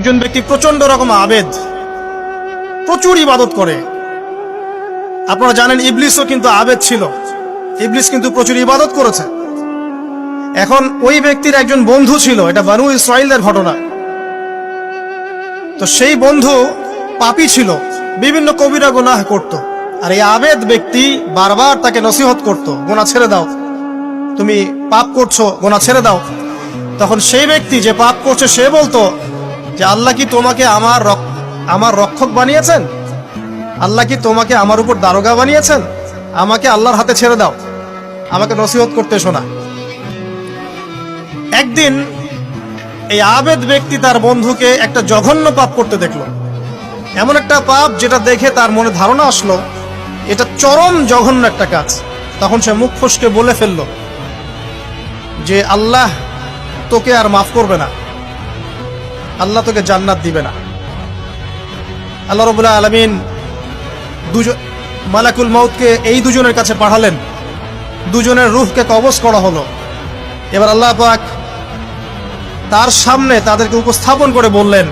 একজন ব্যক্তি প্রচন্ড রকম আবেদ, প্রচুর ইবাদত করে। আপনারা জানেন ইবলিসও কিন্তু আবেদ ছিল, ইবলিস কিন্তু প্রচুর ইবাদত করেছে। এখন ওই ব্যক্তির একজন বন্ধু ছিল, এটা বানু ইসরাইলের ঘটনা। তো সেই বন্ধু পাপী ছিল, বিভিন্ন কবিরা গুনাহ করত। আর এই আবেদ ব্যক্তি বারবার তাকে নসিহত করত, গুনাহ ছেড়ে দাও, তুমি পাপ করছো, গুনাহ ছেড়ে দাও। তখন সেই ব্যক্তি যে পাপ করছে সে বলতো যে আল্লাহ কি তোমাকে আমার রক্ষক বানিয়েছেন? আল্লাহ কি তোমাকে আমার উপর দারোগা বানিয়েছেন? আমাকে আল্লাহর হাতে ছেড়ে দাও, আমাকে নসিহত করতে শোনা। একদিন এই আবেদ ব্যক্তি তার বন্ধুকে একটা জঘন্য পাপ করতে দেখলো, এমন একটা পাপ যেটা দেখে তার মনে ধারণা আসলো এটা চরম জঘন্য একটা কাজ। তখন সে মুখ ফসকে বলে ফেলল যে আল্লাহ তোকে আর মাফ করবে না, আল্লাহ তোকে জান্নাত দিবে না। আল্লাহ রাব্বুল আলামিন মালাকুল মউতকে এই দুজনের কাছে পাঠালেন, দুজনের রূহকে কবজ করা হলো। এবার আল্লাহ পাক তার সামনে তাদেরকে উপস্থাপন করে বললেন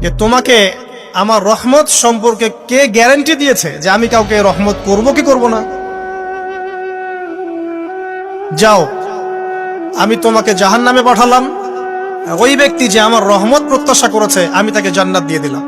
যে তোমাকে আমার রহমত সম্পর্কে কে গ্যারান্টি দিয়েছে যে আমি কাউকে রহমত করব কি করব না? যাও, আমি তোমাকে জাহান্নামে পাঠালাম, ওই ব্যক্তি যে আমার রহমত প্রত্যাশা করেছে আমি তাকে জান্নাত দিয়ে দিলাম।